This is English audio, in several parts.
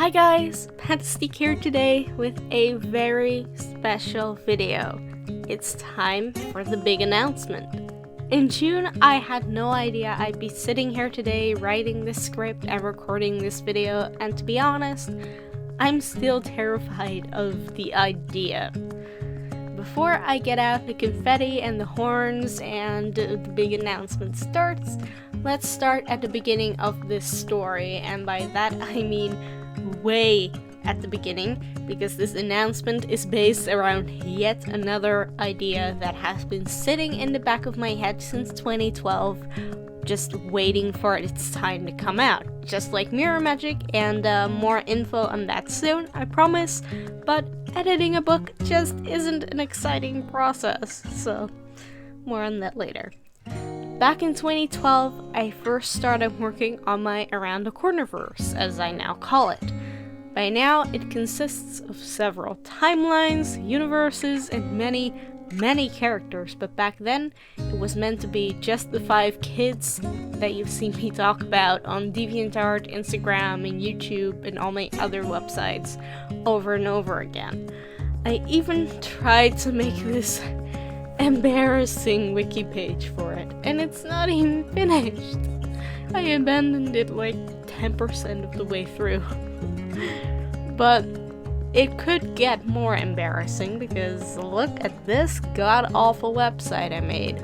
Hi guys, Pan-tastique here today with a very special video. It's time for the big announcement. In June, I had no idea I'd be sitting here today writing this script and recording this video, and to be honest, I'm still terrified of the idea. Before I get out the confetti and the horns and the big announcement starts, let's start at the beginning of this story, and by that I mean way at the beginning, because this announcement is based around yet another idea that has been sitting in the back of my head since 2012, just waiting for its time to come out. Just like Mirror Magic, and more info on that soon, I promise, but editing a book just isn't an exciting process, so more on that later. Back in 2012, I first started working on my Around the Corner verse, as I now call it. By now, it consists of several timelines, universes, and many characters, but back then, it was meant to be just the 5 kids that you've seen me talk about on DeviantArt, Instagram, and YouTube, and all my other websites over and over again. I even tried to make this embarrassing wiki page for it, and it's not even finished. I abandoned it like 10% of the way through. But it could get more embarrassing because look at this god-awful website I made.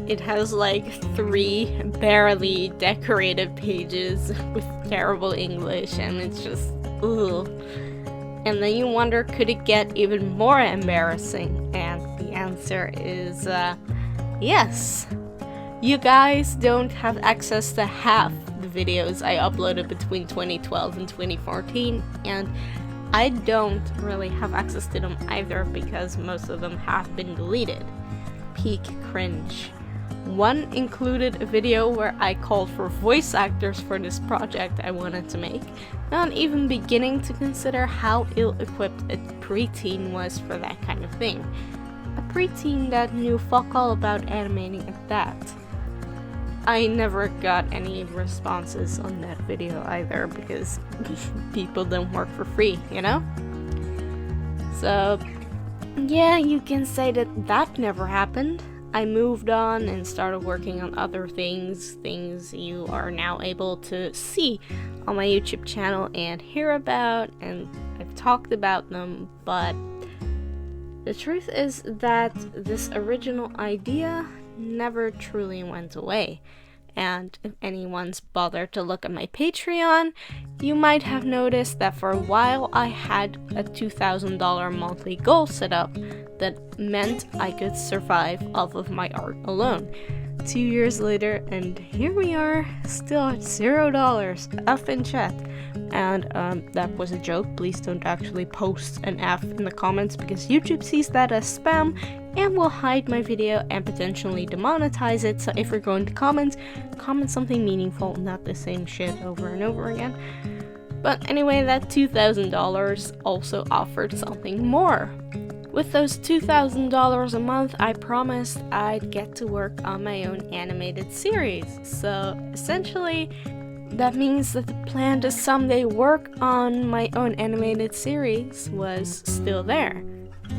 It has like 3 barely decorated pages with terrible English, and it's just ugh. And then you wonder, could it get even more embarrassing? And the answer is yes. You guys don't have access to half the videos I uploaded between 2012 and 2014, and I don't really have access to them either because most of them have been deleted. Peak cringe. One included a video where I called for voice actors for this project I wanted to make, not even beginning to consider how ill-equipped a preteen was for that kind of thing. A preteen that knew fuck all about animating at that. I never got any responses on that video either because people don't work for free, you know? So, yeah, you can say that never happened. I moved on and started working on other things you are now able to see on my YouTube channel and hear about, and I've talked about them, but the truth is that this original idea never truly went away. And if anyone's bothered to look at my Patreon, you might have noticed that for a while I had a $2,000 monthly goal set up that meant I could survive off of my art alone. 2 years later, and here we are, still at $0, F in chat. And that was a joke. Please don't actually post an F in the comments because YouTube sees that as spam and will hide my video and potentially demonetize it. So if you're going to comment something meaningful, not the same shit over and over again. But anyway, that $2,000 also offered something more. With those $2,000 a month, I promised I'd get to work on my own animated series. So essentially, that means that the plan to someday work on my own animated series was still there.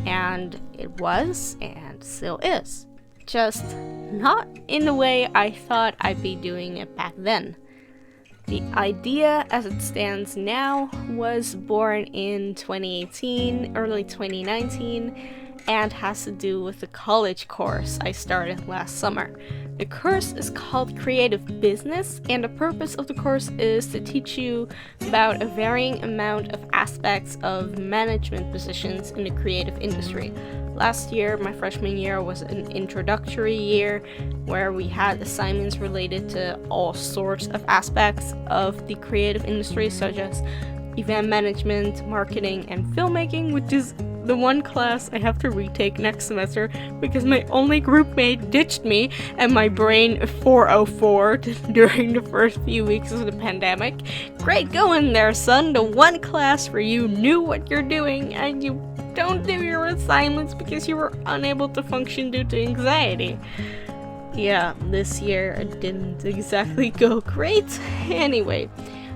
And it was, and still is. Just not in the way I thought I'd be doing it back then. The idea as it stands now was born in 2018, early 2019, and has to do with the college course I started last summer. The course is called Creative Business, and the purpose of the course is to teach you about a varying amount of aspects of management positions in the creative industry. Last year, my freshman year, was an introductory year where we had assignments related to all sorts of aspects of the creative industry, such as event management, marketing, and filmmaking, which is the one class I have to retake next semester because my only groupmate ditched me and my brain 404 during the first few weeks of the pandemic. Great going there, son. The one class where you knew what you're doing and you don't do your assignments because you were unable to function due to anxiety. Yeah, this year it didn't exactly go great. Anyway,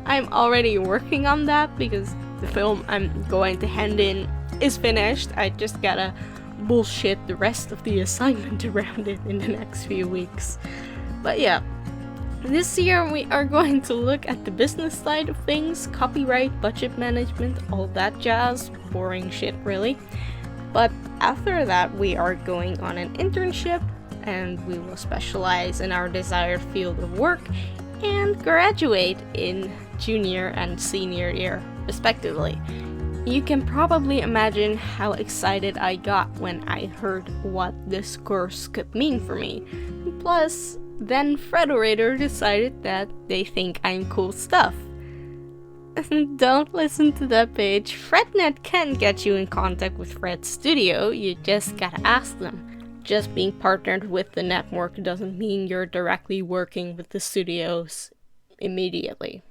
I'm already working on that because the film I'm going to hand in is finished. I just gotta bullshit the rest of the assignment around it in the next few weeks. But yeah, this year we are going to look at the business side of things, copyright, budget management, all that jazz, boring shit really. But after that we are going on an internship and we will specialize in our desired field of work and graduate in junior and senior year respectively. You can probably imagine how excited I got when I heard what this course could mean for me. Plus, then Frederator decided that they think I'm cool stuff. Don't listen to that page. FredNet can get you in contact with Fred's studio, you just gotta ask them. Just being partnered with the network doesn't mean you're directly working with the studios immediately.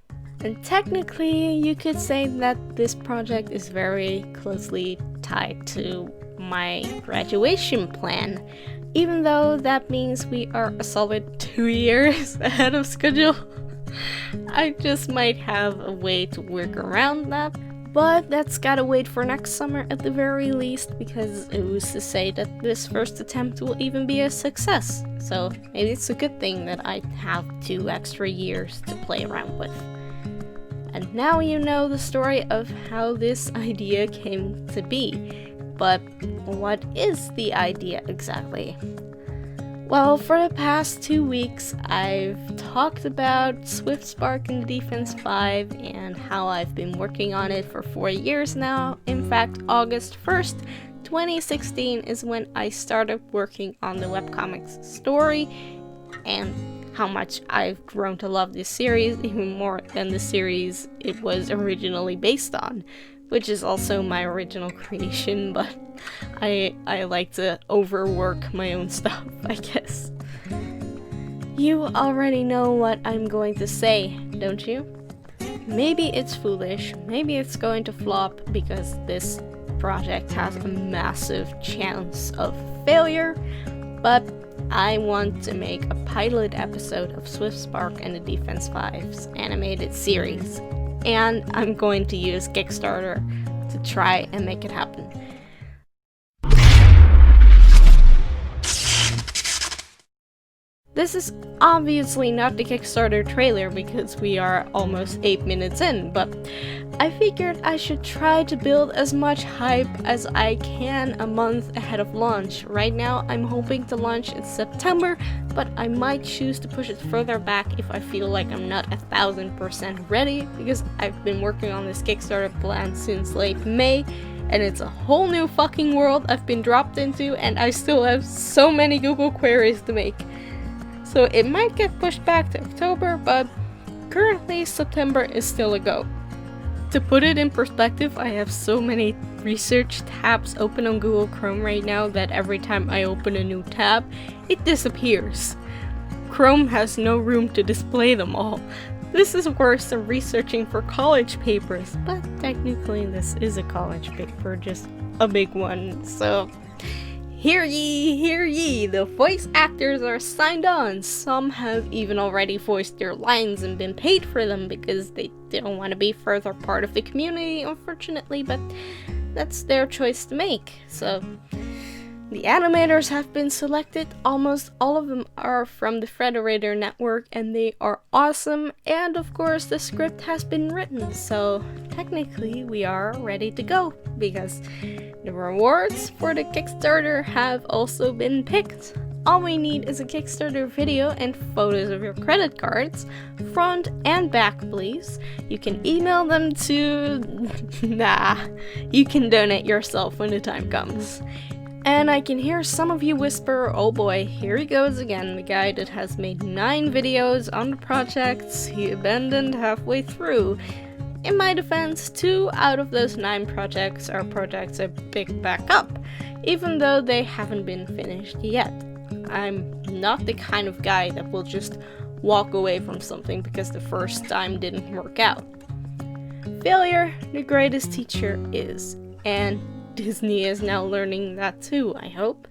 And technically, you could say that this project is very closely tied to my graduation plan, even though that means we are a solid 2 years ahead of schedule. I just might have a way to work around that, but that's gotta wait for next summer at the very least, because who's to say that this first attempt will even be a success. So maybe it's a good thing that I have 2 extra years to play around with. And now you know the story of how this idea came to be. But what is the idea exactly? Well, for the past 2 weeks, I've talked about SwiftSpark in the Defense 5 and how I've been working on it for 4 years now. In fact, August 1st, 2016 is when I started working on the webcomics story, and how much I've grown to love this series even more than the series it was originally based on, which is also my original creation, but I like to overwork my own stuff, I guess. You already know what I'm going to say, don't you? Maybe it's foolish, maybe it's going to flop because this project has a massive chance of failure, but I want to make a pilot episode of SwiftSpark and the Defense 5's animated series, and I'm going to use Kickstarter to try and make it happen. This is obviously not the Kickstarter trailer because we are almost 8 minutes in, but I figured I should try to build as much hype as I can a month ahead of launch. Right now I'm hoping to launch in September, but I might choose to push it further back if I feel like I'm not 1000% ready, because I've been working on this Kickstarter plan since late May, and it's a whole new fucking world I've been dropped into, and I still have so many Google queries to make. So it might get pushed back to October, but currently September is still a go. To put it in perspective, I have so many research tabs open on Google Chrome right now that every time I open a new tab, it disappears. Chrome has no room to display them all. This is worse than researching for college papers, but technically this is a college paper, just a big one, so hear ye, the voice actors are signed on. Some have even already voiced their lines and been paid for them because they didn't want to be further part of the community, unfortunately, but that's their choice to make. So the animators have been selected. Almost all of them are from the Frederator network and they are awesome, and of course the script has been written, so technically we are ready to go because the rewards for the Kickstarter have also been picked. All we need is a Kickstarter video and photos of your credit cards, front and back please. You can email them to... you can donate yourself when the time comes. And I can hear some of you whisper, oh boy, here he goes again, the guy that has made 9 videos on the projects he abandoned halfway through. In my defense, 2 out of those 9 projects are projects I picked back up, even though they haven't been finished yet. I'm not the kind of guy that will just walk away from something because the first time didn't work out. Failure, the greatest teacher is, and Disney is now learning that too, I hope.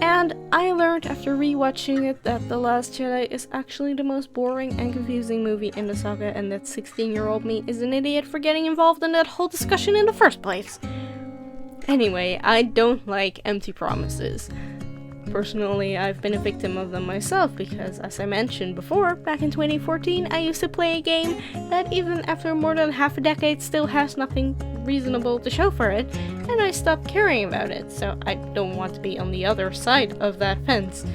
And I learned after rewatching it that The Last Jedi is actually the most boring and confusing movie in the saga, and that 16-year-old me is an idiot for getting involved in that whole discussion in the first place. Anyway, I don't like empty promises. Personally, I've been a victim of them myself because, as I mentioned before, back in 2014 I used to play a game that even after more than half a decade still has nothing reasonable to show for it, and I stopped caring about it, so I don't want to be on the other side of that fence,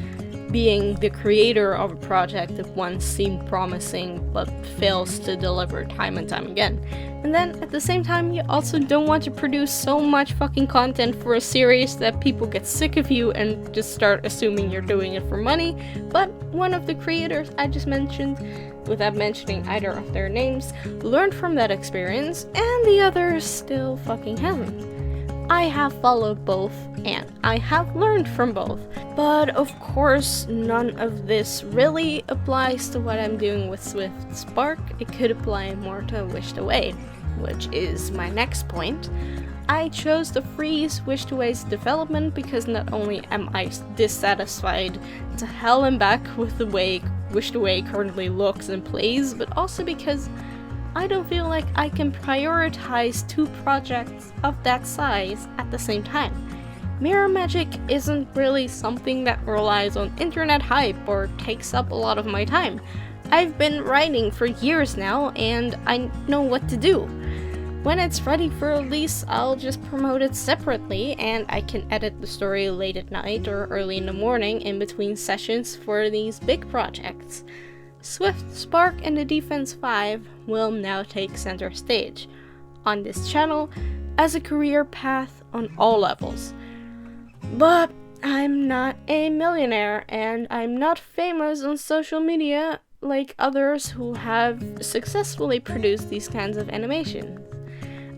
being the creator of a project that once seemed promising but fails to deliver time and time again. And then, at the same time, you also don't want to produce so much fucking content for a series that people get sick of you and just start assuming you're doing it for money. But one of the creators I just mentioned, without mentioning either of their names, learned from that experience, and the others still fucking haven't. I have followed both, and I have learned from both. But of course, none of this really applies to what I'm doing with Swift Spark. It could apply more to Wished Away, which is my next point. I chose to freeze Wished Away's development because not only am I dissatisfied to hell and back with the way Wished Away currently looks and plays, but also because I don't feel like I can prioritize two projects of that size at the same time. Mirror magic isn't really something that relies on internet hype or takes up a lot of my time. I've been writing for years now, and I know what to do. When it's ready for release, I'll just promote it separately, and I can edit the story late at night or early in the morning in between sessions for these big projects. Swift Spark and the Defense 5 will now take center stage on this channel as a career path on all levels. But I'm not a millionaire, and I'm not famous on social media like others who have successfully produced these kinds of animations.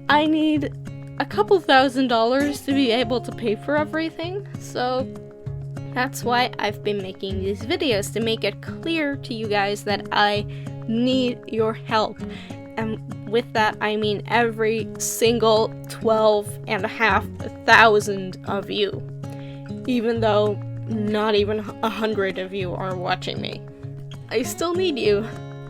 I need a couple $1,000s to be able to pay for everything, so that's why I've been making these videos, to make it clear to you guys that I need your help. And with that, I mean every single 12,500 of you. Even though not even 100 of you are watching me. I still need you.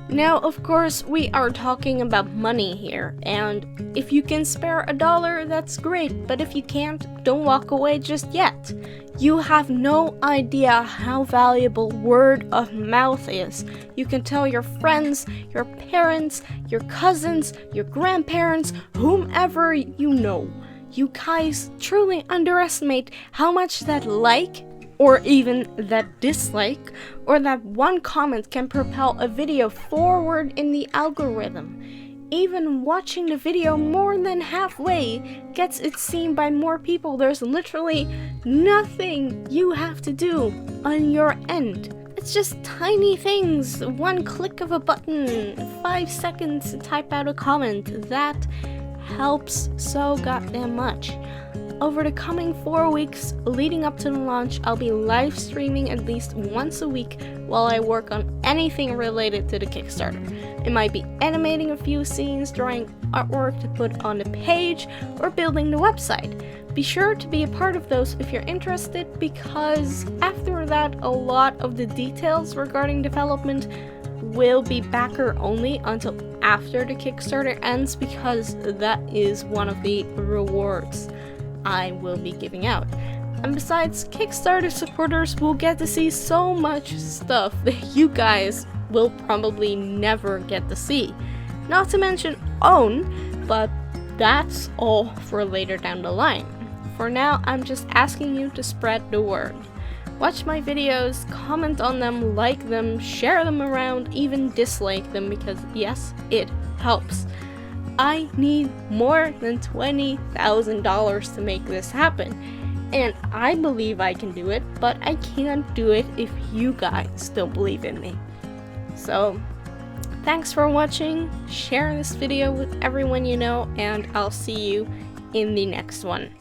Now, of course, we are talking about money here, and if you can spare $1, that's great, but if you can't, don't walk away just yet. You have no idea how valuable word of mouth is. You can tell your friends, your parents, your cousins, your grandparents, whomever you know. You guys truly underestimate how much that like, or even that dislike, or that one comment can propel a video forward in the algorithm. Even watching the video more than halfway gets it seen by more people. There's literally nothing you have to do on your end. It's just tiny things. One click of a button, 5 seconds to type out a comment. That helps so goddamn much. Over the coming 4 weeks leading up to the launch, I'll be live streaming at least once a week while I work on anything related to the Kickstarter. It might be animating a few scenes, drawing artwork to put on the page, or building the website. Be sure to be a part of those if you're interested, because after that, a lot of the details regarding development will be backer only until after the Kickstarter ends, because that is one of the rewards I will be giving out. And besides, Kickstarter supporters will get to see so much stuff that you guys will probably never get to see. Not to mention own, but that's all for later down the line. For now, I'm just asking you to spread the word. Watch my videos, comment on them, like them, share them around, even dislike them, because yes, it helps. I need more than $20,000 to make this happen, and I believe I can do it, but I can't do it if you guys don't believe in me. So, thanks for watching, share this video with everyone you know, and I'll see you in the next one.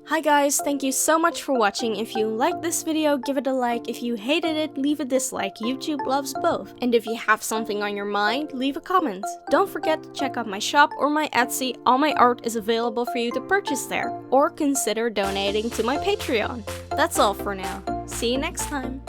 Hi guys, thank you so much for watching. If you liked this video, give it a like. If you hated it, leave a dislike. YouTube loves both. And if you have something on your mind, leave a comment. Don't forget to check out my shop or my Etsy. All my art is available for you to purchase there. Or consider donating to my Patreon. That's all for now. See you next time.